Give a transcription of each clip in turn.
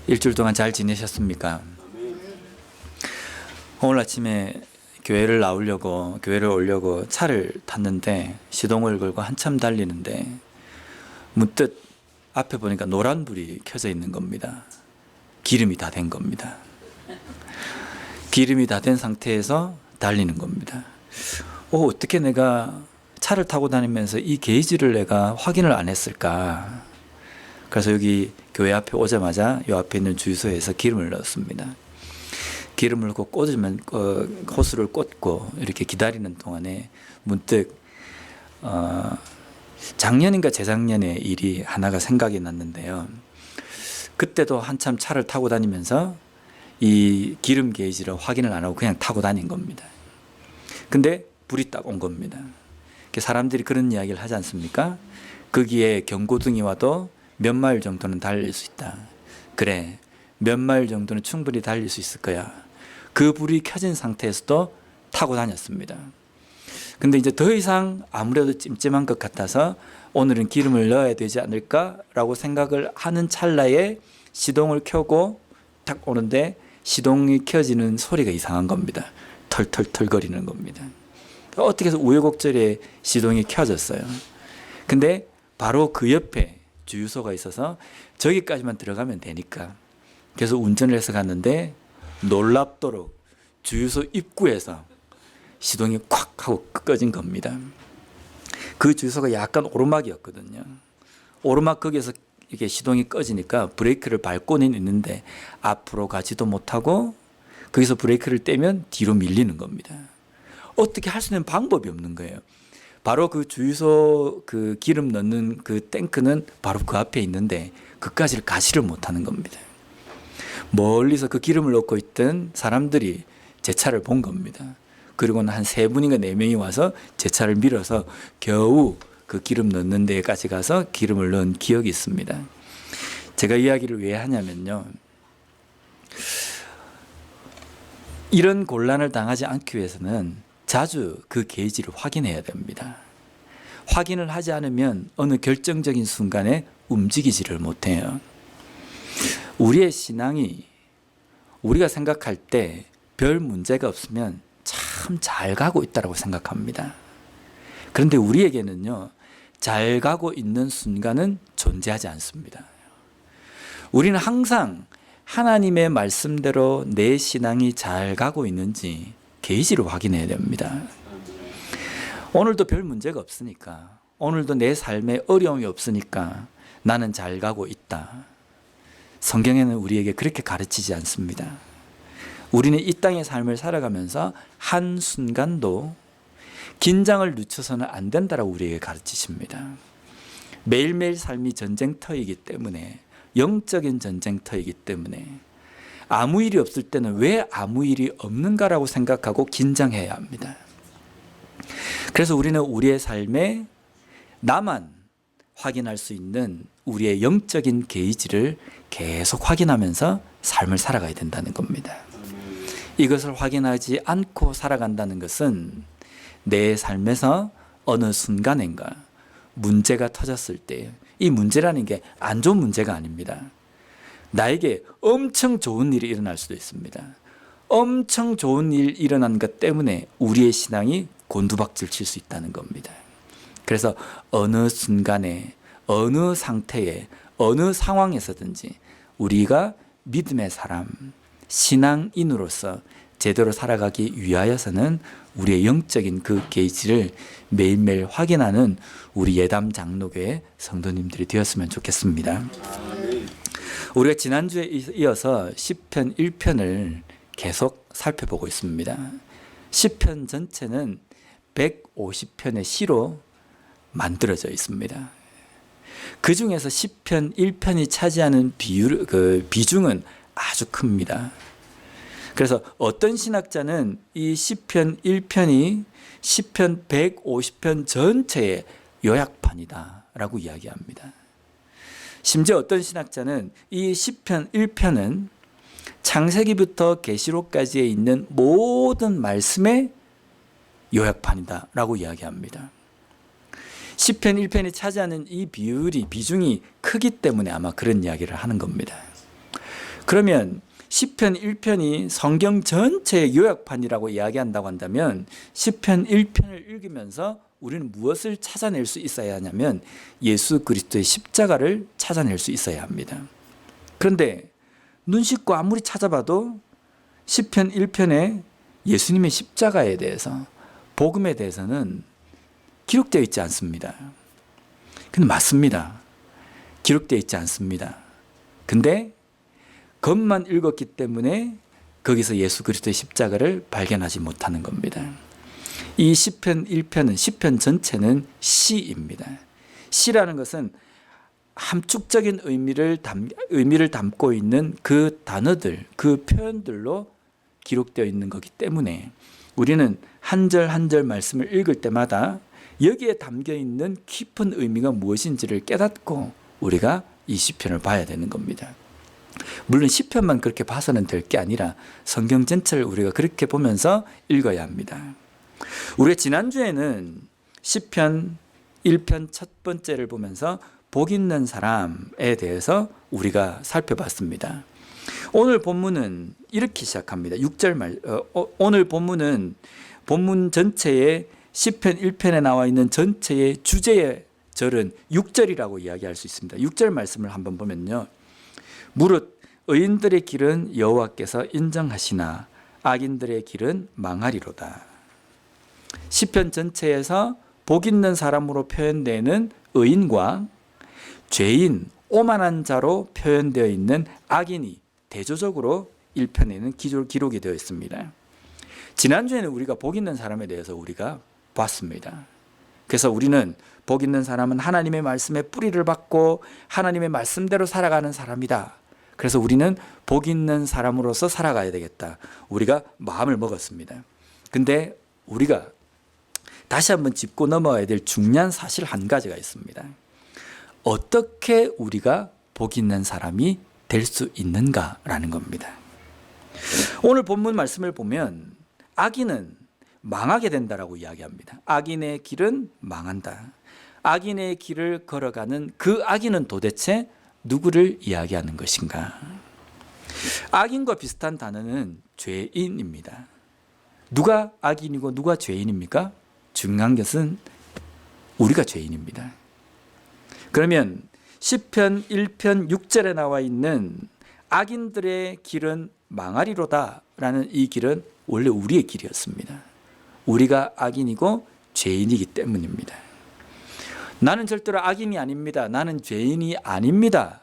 일주일 동안 잘 지내셨습니까? 오늘 아침에 교회를 오려고 차를 탔는데 시동을 걸고 한참 달리는데 문득 앞에 보니까 노란불이 켜져 있는 겁니다. 기름이 다 된 겁니다. 기름이 다 된 상태에서 달리는 겁니다. 어떻게 내가 차를 타고 다니면서 이 게이지를 내가 확인을 안 했을까? 그래서 여기 교회 앞에 오자마자 이 앞에 있는 주유소에서 기름을 넣었습니다. 기름을 넣고 꽂으면 호스를 꽂고 이렇게 기다리는 동안에 문득 작년인가 재작년의 일이 하나가 생각이 났는데요. 그때도 한참 차를 타고 다니면서 이 기름 게이지를 확인을 안 하고 그냥 타고 다닌 겁니다. 근데 불이 딱 온 겁니다. 사람들이 그런 이야기를 하지 않습니까? 거기에 경고등이 와도 몇 마일 정도는 달릴 수 있다. 그래, 몇 마일 정도는 충분히 달릴 수 있을 거야. 그 불이 켜진 상태에서도 타고 다녔습니다. 근데 이제 더 이상 아무래도 찜찜한 것 같아서 오늘은 기름을 넣어야 되지 않을까라고 생각을 하는 찰나에 시동을 켜고 딱 오는데 시동이 켜지는 소리가 이상한 겁니다. 털털털 거리는 겁니다. 어떻게 해서 우여곡절에 시동이 켜졌어요. 근데 바로 그 옆에 주유소가 있어서 저기까지만 들어가면 되니까 그래서 운전을 해서 갔는데 놀랍도록 주유소 입구에서 시동이 콱 하고 꺼진 겁니다. 그 주유소가 약간 오르막이었거든요. 오르막 거기에서 이렇게 시동이 꺼지니까 브레이크를 밟고는 있는데 앞으로 가지도 못하고 거기서 브레이크를 떼면 뒤로 밀리는 겁니다. 어떻게 할 수 있는 방법이 없는 거예요. 바로 그 주유소 그 기름 넣는 그 탱크는 바로 그 앞에 있는데 그까지를 가지를 못하는 겁니다. 멀리서 그 기름을 넣고 있던 사람들이 제 차를 본 겁니다. 그리고는 한 3분인가 4명이 와서 제 차를 밀어서 겨우 그 기름 넣는 데까지 가서 기름을 넣은 기억이 있습니다. 제가 이야기를 왜 하냐면요. 이런 곤란을 당하지 않기 위해서는 자주 그 게이지를 확인해야 됩니다. 확인을 하지 않으면 어느 결정적인 순간에 움직이지를 못해요. 우리의 신앙이 우리가 생각할 때 별 문제가 없으면 참 잘 가고 있다고 생각합니다. 그런데 우리에게는요, 잘 가고 있는 순간은 존재하지 않습니다. 우리는 항상 하나님의 말씀대로 내 신앙이 잘 가고 있는지 게이지를 확인해야 됩니다. 오늘도 별 문제가 없으니까, 오늘도 내 삶에 어려움이 없으니까 나는 잘 가고 있다. 성경에는 우리에게 그렇게 가르치지 않습니다. 우리는 이 땅의 삶을 살아가면서 한순간도 긴장을 늦춰서는 안 된다라고 우리에게 가르치십니다. 매일매일 삶이 전쟁터이기 때문에, 영적인 전쟁터이기 때문에 아무 일이 없을 때는 왜 아무 일이 없는가라고 생각하고 긴장해야 합니다. 그래서 우리는 우리의 삶에 나만 확인할 수 있는 우리의 영적인 게이지를 계속 확인하면서 삶을 살아가야 된다는 겁니다. 이것을 확인하지 않고 살아간다는 것은 내 삶에서 어느 순간인가 문제가 터졌을 때, 이 문제라는 게 안 좋은 문제가 아닙니다. 나에게 엄청 좋은 일이 일어날 수도 있습니다. 엄청 좋은 일이 일어난 것 때문에 우리의 신앙이 곤두박질 칠 수 있다는 겁니다. 그래서 어느 순간에, 어느 상태에, 어느 상황에서든지 우리가 믿음의 사람, 신앙인으로서 제대로 살아가기 위하여서는 우리의 영적인 그 게이지를 매일매일 확인하는 우리 예담 장로교회 성도님들이 되었으면 좋겠습니다. 우리가 지난주에 이어서 시편 1편을 계속 살펴보고 있습니다. 시편 전체는 150편의 시로 만들어져 있습니다. 그 중에서 시편 1편이 차지하는 비중은 아주 큽니다. 그래서 어떤 신학자는 이 시편 1편이 시편 150편 전체의 요약판이다라고 이야기합니다. 심지어 어떤 신학자는 이 시편 1편은 창세기부터 계시록까지에 있는 모든 말씀의 요약판이다라고 이야기합니다. 시편 1편이 차지하는 이 비중이 크기 때문에 아마 그런 이야기를 하는 겁니다. 그러면 시편 1편이 성경 전체의 요약판이라고 이야기한다고 한다면 시편 1편을 읽으면서 우리는 무엇을 찾아낼 수 있어야 하냐면 예수 그리스도의 십자가를 찾아낼 수 있어야 합니다. 그런데 눈 씻고 아무리 찾아봐도 시편 1편에 예수님의 십자가에 대해서, 복음에 대해서는 기록되어 있지 않습니다. 근데 맞습니다. 기록되어 있지 않습니다. 근데 겉만 읽었기 때문에 거기서 예수 그리스도의 십자가를 발견하지 못하는 겁니다. 이 시편 1편은, 시편 전체는 시입니다. 시라는 것은 함축적인 의미를 담고 있는 그 단어들, 그 표현들로 기록되어 있는 거기 때문에 우리는 한 절 한 절 말씀을 읽을 때마다 여기에 담겨 있는 깊은 의미가 무엇인지를 깨닫고 우리가 이 시편을 봐야 되는 겁니다. 물론 시편만 그렇게 봐서는 될 게 아니라 성경 전체를 우리가 그렇게 보면서 읽어야 합니다. 우리가 지난주에는 시편 1편 첫 번째를 보면서 복 있는 사람에 대해서 우리가 살펴봤습니다. 오늘 본문은 이렇게 시작합니다. 6절 오늘 본문은 본문 전체의 시편 1편에 나와 있는 전체의 주제의 절은 6절이라고 이야기할 수 있습니다. 6절 말씀을 한번 보면요. 무릇 의인들의 길은 여호와께서 인정하시나 악인들의 길은 망하리로다. 시편 전체에서 복 있는 사람으로 표현되는 의인과 죄인, 오만한 자로 표현되어 있는 악인이 대조적으로 1편에는 기록이 되어 있습니다. 지난주에는 우리가 복 있는 사람에 대해서 우리가 봤습니다. 그래서 우리는 복 있는 사람은 하나님의 말씀에 뿌리를 받고 하나님의 말씀대로 살아가는 사람이다. 그래서 우리는 복 있는 사람으로서 살아가야 되겠다. 우리가 마음을 먹었습니다. 근데 우리가 다시 한번 짚고 넘어가야 될 중요한 사실 한 가지가 있습니다. 어떻게 우리가 복 있는 사람이 될 수 있는가라는 겁니다. 오늘 본문 말씀을 보면 악인은 망하게 된다라고 이야기합니다. 악인의 길은 망한다. 악인의 길을 걸어가는 그 악인은 도대체 누구를 이야기하는 것인가? 악인과 비슷한 단어는 죄인입니다. 누가 악인이고 누가 죄인입니까? 중요한 것은 우리가 죄인입니다. 그러면 시편 1편 6절에 나와 있는 악인들의 길은 망하리로다 라는 이 길은 원래 우리의 길이었습니다. 우리가 악인이고 죄인이기 때문입니다. 나는 절대로 악인이 아닙니다. 나는 죄인이 아닙니다.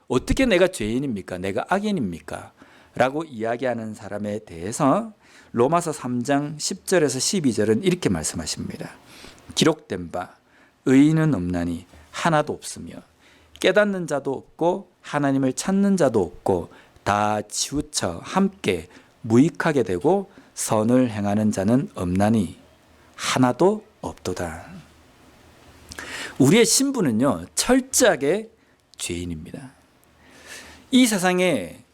어떻게 내가 죄인입니까? 내가 악인입니까? 라고 이야기하는 사람에 대해서 로마서 3장 10절에서 12절은 이렇게 말씀하십니다. 기록된 바 의인은 없나니 하나도 없으며 깨닫는 자도 없고 하나님을 찾는 자도 없고 다 치우쳐 함께 무익하게 되고 선을 행하는 자는 없나니 하나도 없도다. 우리의 신분은요, 철저하게 죄인입니다. 이 세상에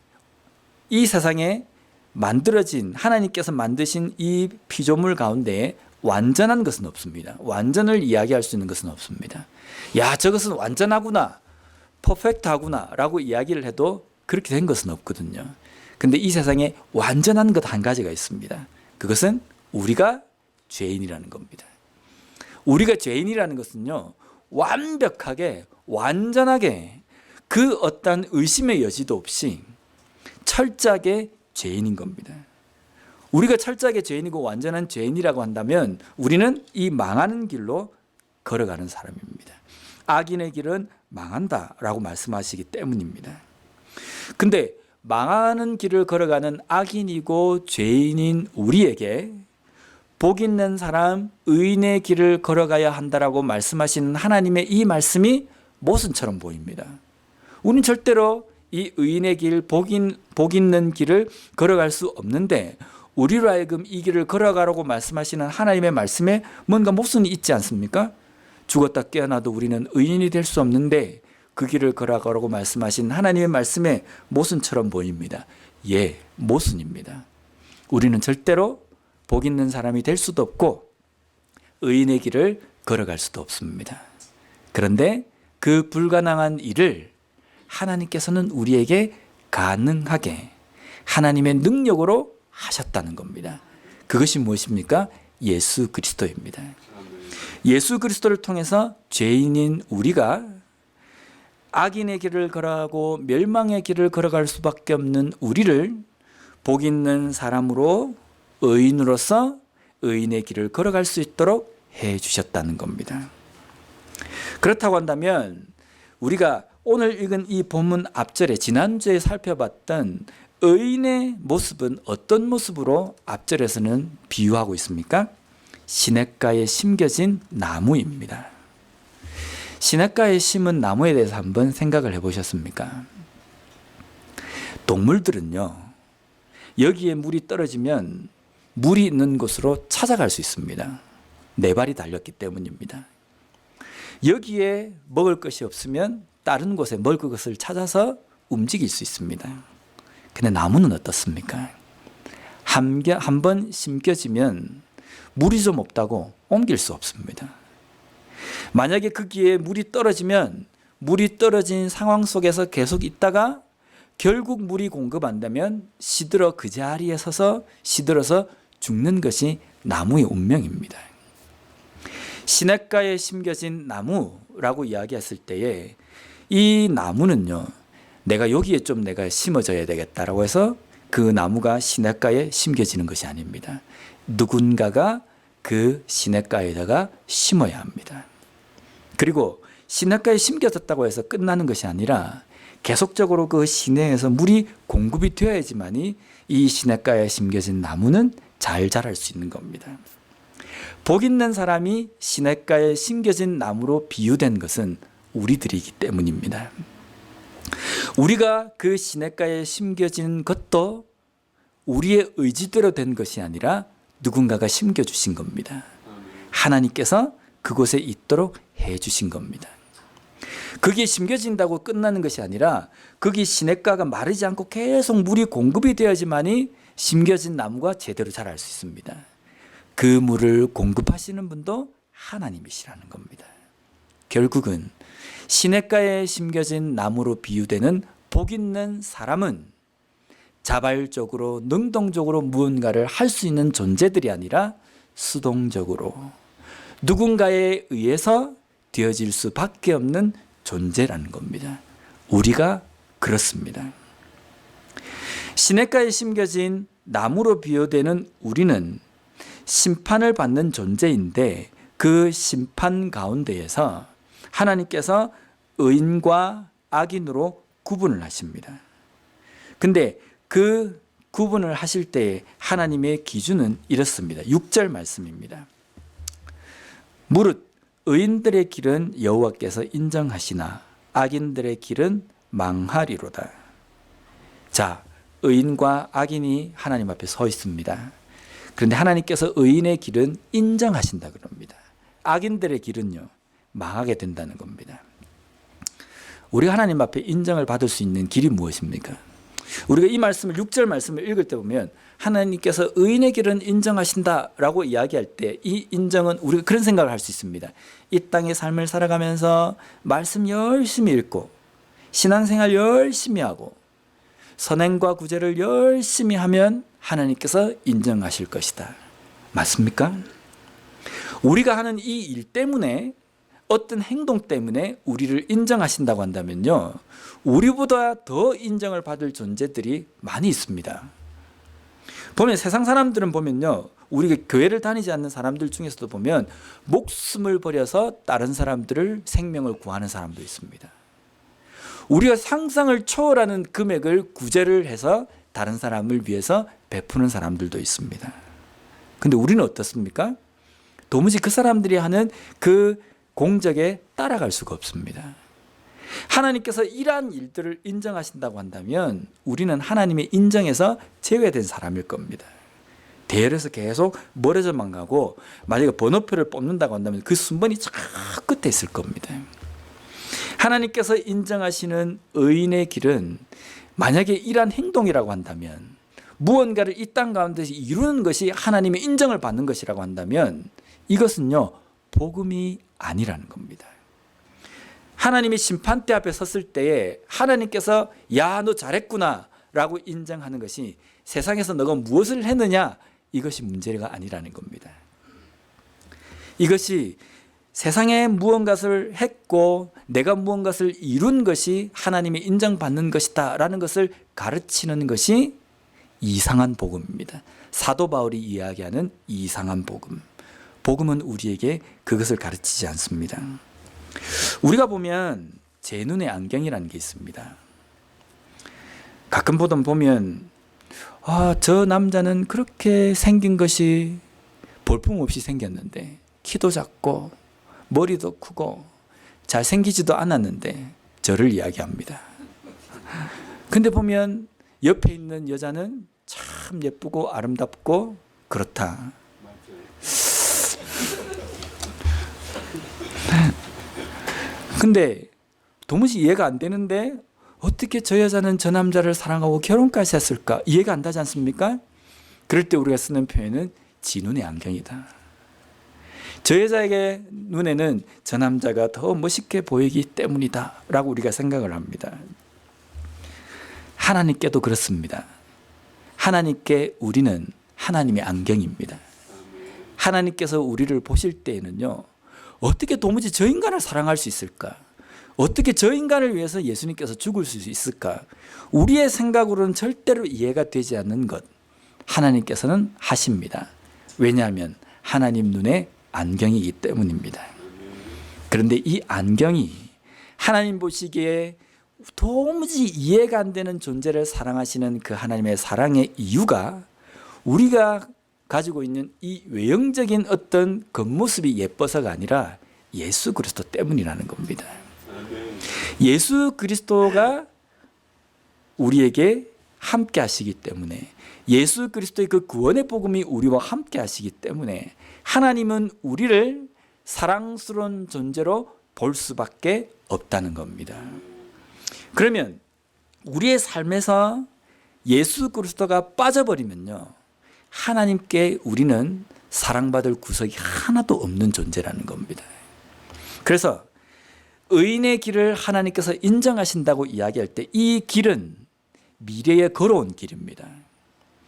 만들어진, 하나님께서 만드신 이 피조물 가운데 완전한 것은 없습니다. 완전을 이야기할 수 있는 것은 없습니다. 야, 저것은 완전하구나, 퍼펙트하구나 라고 이야기를 해도 그렇게 된 것은 없거든요. 근데 이 세상에 완전한 것 한 가지가 있습니다. 그것은 우리가 죄인이라는 겁니다. 우리가 죄인이라는 것은요, 완벽하게, 완전하게 그 어떤 의심의 여지도 없이 철저하게 죄인인 겁니다. 우리가 철저하게 죄인이고 완전한 죄인이라고 한다면 우리는 이 망하는 길로 걸어가는 사람입니다. 악인의 길은 망한다라고 말씀하시기 때문입니다. 근데 망하는 길을 걸어가는 악인이고 죄인인 우리에게 복 있는 사람, 의인의 길을 걸어가야 한다라고 말씀하시는 하나님의 이 말씀이 모순처럼 보입니다. 우리는 절대로 이 의인의 길, 복 있는 길을 걸어갈 수 없는데 우리로 하여금 이 길을 걸어가라고 말씀하시는 하나님의 말씀에 뭔가 모순이 있지 않습니까? 죽었다 깨어나도 우리는 의인이 될 수 없는데 그 길을 걸어가라고 말씀하신 하나님의 말씀에 모순처럼 보입니다. 예, 모순입니다. 우리는 절대로 복 있는 사람이 될 수도 없고 의인의 길을 걸어갈 수도 없습니다. 그런데 그 불가능한 일을 하나님께서는 우리에게 가능하게 하나님의 능력으로 하셨다는 겁니다. 그것이 무엇입니까? 예수 그리스도입니다. 예수 그리스도를 통해서 죄인인 우리가 악인의 길을 걸어가고 멸망의 길을 걸어갈 수밖에 없는 우리를 복 있는 사람으로 의인으로서 의인의 길을 걸어갈 수 있도록 해 주셨다는 겁니다. 그렇다고 한다면 우리가 오늘 읽은 이 본문 앞절에 지난주에 살펴봤던 의인의 모습은 어떤 모습으로 앞절에서는 비유하고 있습니까? 시냇가에 심겨진 나무입니다. 시냇가에 심은 나무에 대해서 한번 생각을 해보셨습니까? 동물들은요, 여기에 물이 떨어지면 물이 있는 곳으로 찾아갈 수 있습니다. 네 발이 달렸기 때문입니다. 여기에 먹을 것이 없으면 다른 곳에 먹을 것을 찾아서 움직일 수 있습니다. 근데 나무는 어떻습니까? 한 번 심겨지면 물이 좀 없다고 옮길 수 없습니다. 만약에 거기에 물이 떨어지면 물이 떨어진 상황 속에서 계속 있다가 결국 물이 공급 안 되면 시들어 그 자리에 서서 시들어서 죽는 것이 나무의 운명입니다. 시냇가에 심겨진 나무라고 이야기했을 때에 이 나무는요, 내가 여기에 좀 내가 심어져야 되겠다라고 해서 그 나무가 시냇가에 심겨지는 것이 아닙니다. 누군가가 그 시냇가에다가 심어야 합니다. 그리고 시냇가에 심겨졌다고 해서 끝나는 것이 아니라 계속적으로 그 시내에서 물이 공급이 되어야지만이 이 시냇가에 심겨진 나무는 잘 자랄 수 있는 겁니다. 복 있는 사람이 시냇가에 심겨진 나무로 비유된 것은 우리들이기 때문입니다. 우리가 그 시냇가에 심겨진 것도 우리의 의지대로 된 것이 아니라 누군가가 심겨주신 겁니다. 하나님께서 그곳에 있도록 해주신 겁니다. 그게 심겨진다고 끝나는 것이 아니라 거기 시냇가가 마르지 않고 계속 물이 공급이 되어야지만이 심겨진 나무가 제대로 자랄 수 있습니다. 그 물을 공급하시는 분도 하나님이시라는 겁니다. 결국은 시냇가에 심겨진 나무로 비유되는 복 있는 사람은 자발적으로 능동적으로 무언가를 할 수 있는 존재들이 아니라 수동적으로 누군가에 의해서 되어질 수밖에 없는 존재라는 겁니다. 우리가 그렇습니다. 시냇가에 심겨진 나무로 비유되는 우리는 심판을 받는 존재인데 그 심판 가운데에서 하나님께서 의인과 악인으로 구분을 하십니다. 근데 그 구분을 하실 때 하나님의 기준은 이렇습니다. 6절 말씀입니다. 무릇 의인들의 길은 여호와께서 인정하시나 악인들의 길은 망하리로다. 자, 의인과 악인이 하나님 앞에 서 있습니다. 그런데 하나님께서 의인의 길은 인정하신다 그럽니다. 악인들의 길은요, 망하게 된다는 겁니다. 우리가 하나님 앞에 인정을 받을 수 있는 길이 무엇입니까? 우리가 이 말씀을 6절 말씀을 읽을 때 보면 하나님께서 의인의 길은 인정하신다라고 이야기할 때 이 인정은 우리가 그런 생각을 할 수 있습니다. 이 땅의 삶을 살아가면서 말씀 열심히 읽고 신앙생활 열심히 하고 선행과 구제를 열심히 하면 하나님께서 인정하실 것이다. 맞습니까? 우리가 하는 이 일 때문에 어떤 행동 때문에 우리를 인정하신다고 한다면요, 우리보다 더 인정을 받을 존재들이 많이 있습니다. 보면 세상 사람들은 보면요, 우리가 교회를 다니지 않는 사람들 중에서도 보면 목숨을 버려서 다른 사람들을 생명을 구하는 사람도 있습니다. 우리가 상상을 초월하는 금액을 구제를 해서 다른 사람을 위해서 베푸는 사람들도 있습니다. 근데 우리는 어떻습니까? 도무지 그 사람들이 하는 그 공적에 따라갈 수가 없습니다. 하나님께서 이러한 일들을 인정하신다고 한다면 우리는 하나님의 인정에서 제외된 사람일 겁니다. 대열에서 계속 멀어져만 가고 만약에 번호표를 뽑는다고 한다면 그 순번이 저 끝에 있을 겁니다. 하나님께서 인정하시는 의인의 길은 만약에 이러한 행동이라고 한다면 무언가를 이 땅 가운데서 이루는 것이 하나님의 인정을 받는 것이라고 한다면 이것은요, 복음이 아니라는 겁니다. 하나님이 심판대 앞에 섰을 때에 하나님께서 야, 너 잘했구나 라고 인정하는 것이 세상에서 너가 무엇을 했느냐, 이것이 문제가 아니라는 겁니다. 이것이 세상에 무언가를 했고 내가 무언가를 이룬 것이 하나님이 인정받는 것이다 라는 것을 가르치는 것이 이상한 복음입니다. 사도 바울이 이야기하는 이상한 복음. 복음은 우리에게 그것을 가르치지 않습니다. 우리가 보면 제 눈의 안경이라는 게 있습니다. 가끔 보면 저 남자는 그렇게 생긴 것이 볼품없이 생겼는데 키도 작고 머리도 크고 잘생기지도 않았는데 저를 이야기합니다. 근데 보면 옆에 있는 여자는 참 예쁘고 아름답고 그렇다. 근데 도무지 이해가 안 되는데 어떻게 저 여자는 저 남자를 사랑하고 결혼까지 했을까? 이해가 안 되지 않습니까? 그럴 때 우리가 쓰는 표현은 지 눈의 안경이다. 저 여자에게 눈에는 저 남자가 더 멋있게 보이기 때문이다 라고 우리가 생각을 합니다. 하나님께도 그렇습니다. 하나님께 우리는 하나님의 안경입니다. 하나님께서 우리를 보실 때에는요, 어떻게 도무지 저 인간을 사랑할 수 있을까? 어떻게 저 인간을 위해서 예수님께서 죽을 수 있을까? 우리의 생각으로는 절대로 이해가 되지 않는 것, 하나님께서는 하십니다. 왜냐하면 하나님 눈에 안경이기 때문입니다. 그런데 이 안경이 하나님 보시기에 도무지 이해가 안 되는 존재를 사랑하시는 그 하나님의 사랑의 이유가 우리가 가지고 있는 이 외형적인 어떤 겉모습이 예뻐서가 아니라 예수 그리스도 때문이라는 겁니다. 예수 그리스도가 우리에게 함께 하시기 때문에, 예수 그리스도의 그 구원의 복음이 우리와 함께 하시기 때문에 하나님은 우리를 사랑스러운 존재로 볼 수밖에 없다는 겁니다. 그러면 우리의 삶에서 예수 그리스도가 빠져버리면요, 하나님께 우리는 사랑받을 구석이 하나도 없는 존재라는 겁니다. 그래서 의인의 길을 하나님께서 인정하신다고 이야기할 때 이 길은 미래에 걸어온 길입니다.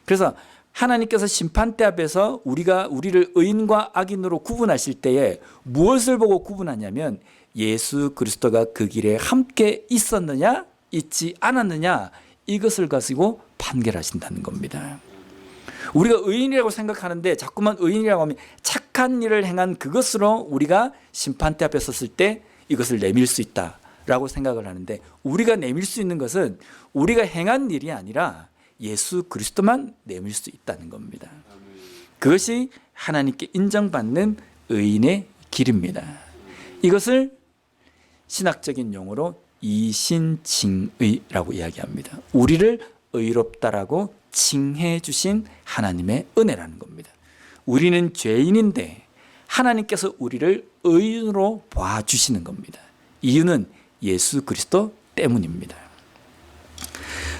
그래서 하나님께서 심판대 앞에서 우리를 의인과 악인으로 구분하실 때에 무엇을 보고 구분하냐면 예수 그리스도가 그 길에 함께 있었느냐 있지 않았느냐, 이것을 가지고 판결하신다는 겁니다. 우리가 의인이라고 생각하는데 자꾸만 의인이라고 하면 착한 일을 행한 그것으로 우리가 심판대 앞에 섰을 때 이것을 내밀 수 있다라고 생각을 하는데, 우리가 내밀 수 있는 것은 우리가 행한 일이 아니라 예수 그리스도만 내밀 수 있다는 겁니다. 그것이 하나님께 인정받는 의인의 길입니다. 이것을 신학적인 용어로 이신칭의라고 이야기합니다. 우리를 의롭다라고 칭해 주신 하나님의 은혜라는 겁니다. 우리는 죄인인데 하나님께서 우리를 의인으로 봐주시는 겁니다. 이유는 예수 그리스도 때문입니다.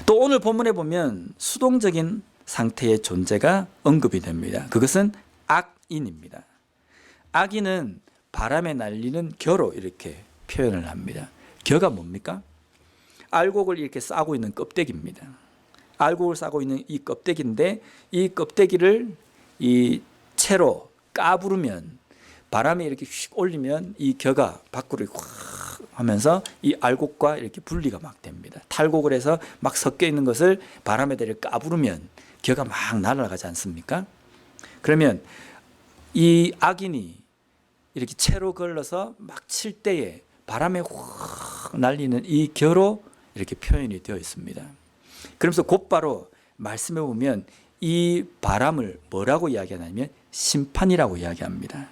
또 오늘 본문에 보면 수동적인 상태의 존재가 언급이 됩니다. 그것은 악인입니다. 악인은 바람에 날리는 겨로 이렇게 표현을 합니다. 겨가 뭡니까? 알곡을 이렇게 싸고 있는 껍데기입니다. 알곡을 싸고 있는 이 껍데기인데, 이 껍데기를 이 채로 까부르면, 바람에 이렇게 휙 올리면 이 겨가 밖으로 확 하면서 이 알곡과 이렇게 분리가 막 됩니다. 탈곡을 해서 막 섞여 있는 것을 바람에 까부르면 겨가 막 날아가지 않습니까? 그러면 이 악인이 이렇게 채로 걸러서 막 칠 때에 바람에 확 날리는 이 겨로 이렇게 표현이 되어 있습니다. 그러면서 곧바로 말씀해 보면 이 바람을 뭐라고 이야기하냐면 심판이라고 이야기합니다.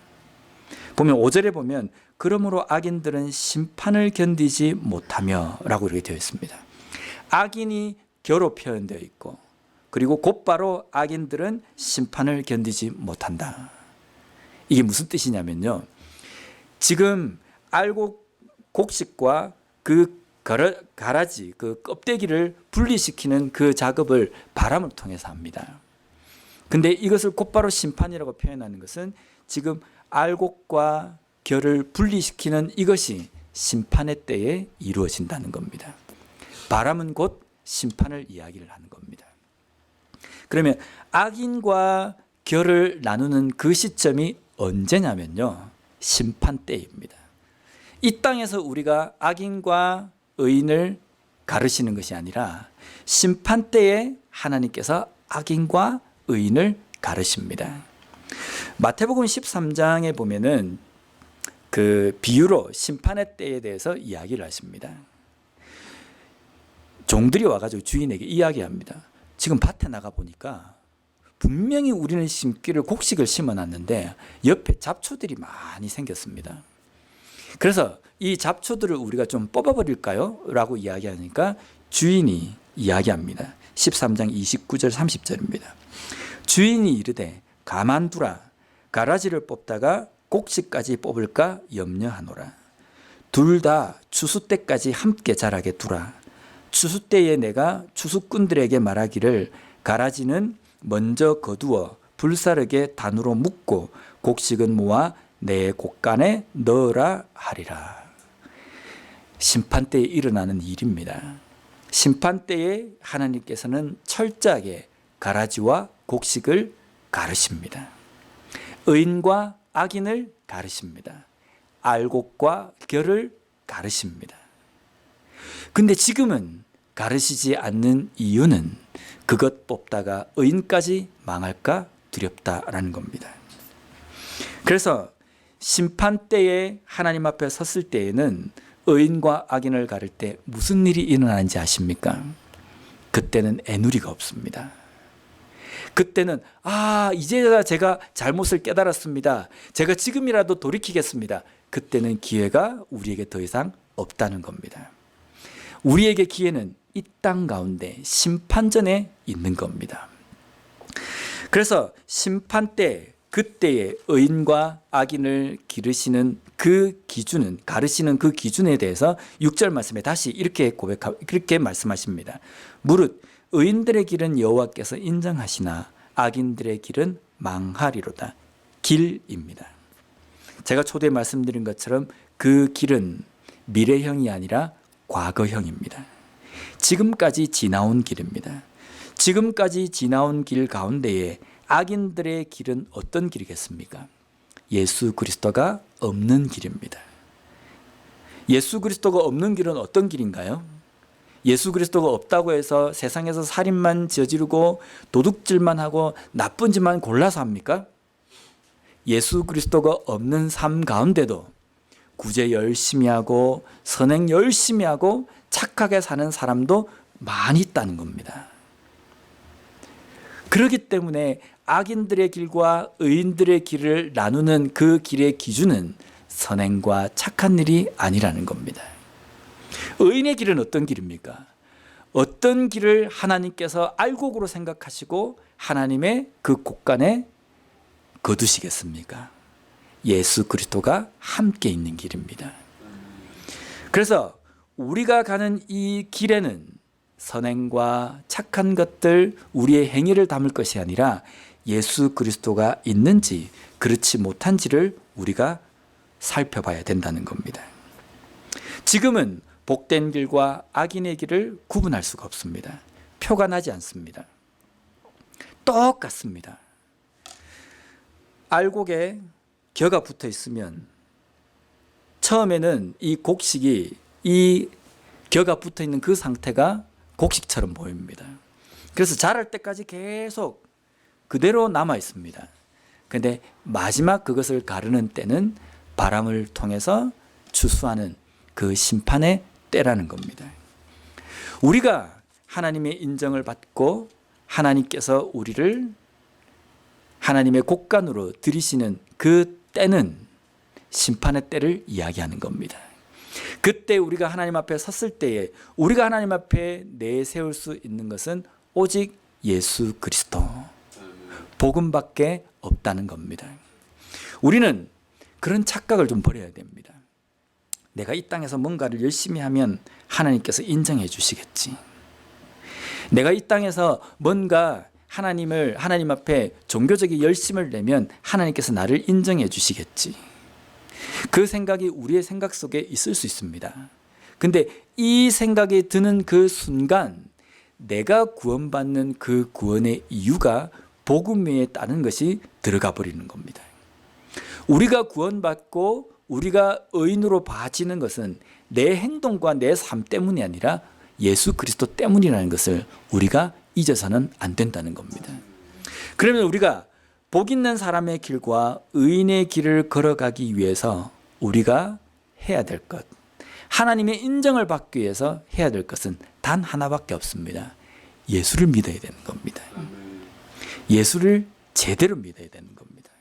보면 5절에 보면 그러므로 악인들은 심판을 견디지 못하며 라고 이렇게 되어 있습니다. 악인이 겨로 표현되어 있고, 그리고 곧바로 악인들은 심판을 견디지 못한다. 이게 무슨 뜻이냐면요, 지금 알곡 곡식과 그 가라지, 그 껍데기를 분리시키는 그 작업을 바람을 통해서 합니다. 근데 이것을 곧바로 심판이라고 표현하는 것은 지금 알곡과 결을 분리시키는 이것이 심판의 때에 이루어진다는 겁니다. 바람은 곧 심판을 이야기를 하는 겁니다. 그러면 악인과 결을 나누는 그 시점이 언제냐면요, 심판 때입니다. 이 땅에서 우리가 악인과 의인을 가르시는 것이 아니라 심판 때에 하나님께서 악인과 의인을 가르십니다. 마태복음 13장에 보면은 그 비유로 심판의 때에 대해서 이야기를 하십니다. 종들이 와가지고 주인에게 이야기합니다. 지금 밭에 나가 보니까 분명히 우리는 심기를 곡식을 심어놨는데 옆에 잡초들이 많이 생겼습니다. 그래서 이 잡초들을 우리가 좀 뽑아버릴까요? 라고 이야기하니까 주인이 이야기합니다. 13장 29절 30절입니다. 주인이 이르되 가만두라. 가라지를 뽑다가 곡식까지 뽑을까 염려하노라. 둘 다 추수 때까지 함께 자라게 두라. 추수 때에 내가 추수꾼들에게 말하기를 가라지는 먼저 거두어 불사르게 단으로 묶고 곡식은 모아 내 곡간에 넣으라 하리라. 심판 때에 일어나는 일입니다. 심판 때에 하나님께서는 철저하게 가라지와 곡식을 가르십니다. 의인과 악인을 가르십니다. 알곡과 결을 가르십니다. 근데 지금은 가르시지 않는 이유는 그것 뽑다가 의인까지 망할까 두렵다라는 겁니다. 그래서 심판 때에 하나님 앞에 섰을 때에는 의인과 악인을 가를 때 무슨 일이 일어나는지 아십니까? 그때는 애누리가 없습니다. 그때는 이제야 제가 잘못을 깨달았습니다. 제가 지금이라도 돌이키겠습니다. 그때는 기회가 우리에게 더 이상 없다는 겁니다. 우리에게 기회는 이 땅 가운데 심판전에 있는 겁니다. 그래서 심판 때, 그때의 의인과 악인을 기르시는 그 기준은, 가르시는 그 기준에 대해서 6절 말씀에 다시 그렇게 말씀하십니다. 무릇 의인들의 길은 여호와께서 인정하시나 악인들의 길은 망하리로다. 길입니다. 제가 초대에 말씀드린 것처럼 그 길은 미래형이 아니라 과거형입니다. 지금까지 지나온 길입니다. 지금까지 지나온 길 가운데에 악인들의 길은 어떤 길이겠습니까? 예수 그리스도가 없는 길입니다. 예수 그리스도가 없는 길은 어떤 길인가요? 예수 그리스도가 없다고 해서 세상에서 살인만 저지르고 도둑질만 하고 나쁜 짓만 골라서 합니까? 예수 그리스도가 없는 삶 가운데도 구제 열심히 하고 선행 열심히 하고 착하게 사는 사람도 많이 있다는 겁니다. 그렇기 때문에 악인들의 길과 의인들의 길을 나누는 그 길의 기준은 선행과 착한 일이 아니라는 겁니다. 의인의 길은 어떤 길입니까? 어떤 길을 하나님께서 알곡으로 생각하시고 하나님의 그 곳간에 거두시겠습니까? 예수 그리스도가 함께 있는 길입니다. 그래서 우리가 가는 이 길에는 선행과 착한 것들, 우리의 행위를 담을 것이 아니라 예수 그리스도가 있는지 그렇지 못한지를 우리가 살펴봐야 된다는 겁니다. 지금은 복된 길과 악인의 길을 구분할 수가 없습니다. 표가 나지 않습니다. 똑같습니다. 알곡에 겨가 붙어 있으면 처음에는 이 곡식이 이 겨가 붙어 있는 그 상태가 곡식처럼 보입니다. 그래서 자랄 때까지 계속 그대로 남아 있습니다. 그런데 마지막 그것을 가르는 때는 바람을 통해서 추수하는 그 심판의 때라는 겁니다. 우리가 하나님의 인정을 받고 하나님께서 우리를 하나님의 곳간으로 들이시는 그 때는 심판의 때를 이야기하는 겁니다. 그때 우리가 하나님 앞에 섰을 때에 우리가 하나님 앞에 내세울 수 있는 것은 오직 예수 그리스도, 복음밖에 없다는 겁니다. 우리는 그런 착각을 좀 버려야 됩니다. 내가 이 땅에서 뭔가를 열심히 하면 하나님께서 인정해 주시겠지. 내가 이 땅에서 뭔가 하나님 앞에 종교적인 열심을 내면 하나님께서 나를 인정해 주시겠지. 그 생각이 우리의 생각 속에 있을 수 있습니다. 근데 이 생각이 드는 그 순간 내가 구원받는 그 구원의 이유가 복음 외에 다른 것이 들어가 버리는 겁니다. 우리가 구원받고 우리가 의인으로 봐지는 것은 내 행동과 내 삶 때문이 아니라 예수 그리스도 때문이라는 것을 우리가 잊어서는 안 된다는 겁니다. 그러면 우리가 복 있는 사람의 길과 의인의 길을 걸어가기 위해서 우리가 해야 될 것, 하나님의 인정을 받기 위해서 해야 될 것은 단 하나밖에 없습니다. 예수를 믿어야 되는 겁니다. 예수를 제대로 믿어야 되는 겁니다.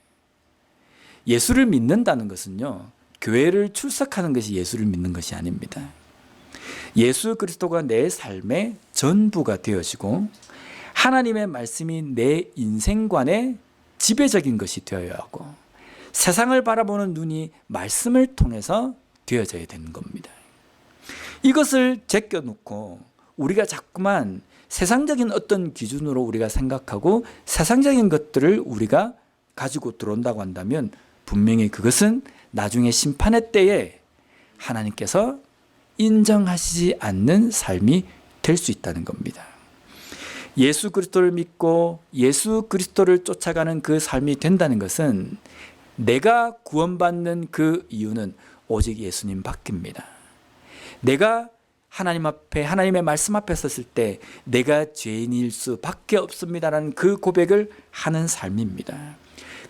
예수를 믿는다는 것은요, 교회를 출석하는 것이 예수를 믿는 것이 아닙니다. 예수 그리스도가 내 삶의 전부가 되어지고 하나님의 말씀이 내 인생관의 지배적인 것이 되어야 하고 세상을 바라보는 눈이 말씀을 통해서 되어져야 되는 겁니다. 이것을 제껴놓고 우리가 자꾸만 세상적인 어떤 기준으로 우리가 생각하고 세상적인 것들을 우리가 가지고 들어온다고 한다면 분명히 그것은 나중에 심판의 때에 하나님께서 인정하시지 않는 삶이 될 수 있다는 겁니다. 예수 그리스도를 믿고 예수 그리스도를 쫓아가는 그 삶이 된다는 것은 내가 구원받는 그 이유는 오직 예수님 밖입니다. 내가 하나님 앞에 하나님의 말씀 앞에 섰을 때 내가 죄인일 수밖에 없습니다라는 그 고백을 하는 삶입니다.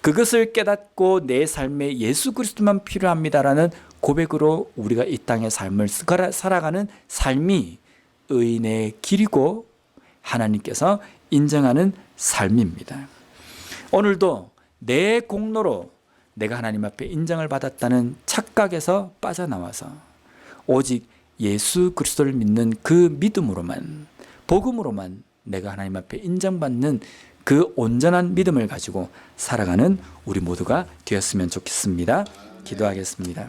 그것을 깨닫고 내 삶에 예수 그리스도만 필요합니다라는 고백으로 우리가 이 땅의 삶을 살아가는 삶이 의인의 길이고 하나님께서 인정하는 삶입니다. 오늘도 내 공로로 내가 하나님 앞에 인정을 받았다는 착각에서 빠져나와서 오직 예수 그리스도를 믿는 그 믿음으로만, 복음으로만 내가 하나님 앞에 인정받는 그 온전한 믿음을 가지고 살아가는 우리 모두가 되었으면 좋겠습니다. 기도하겠습니다.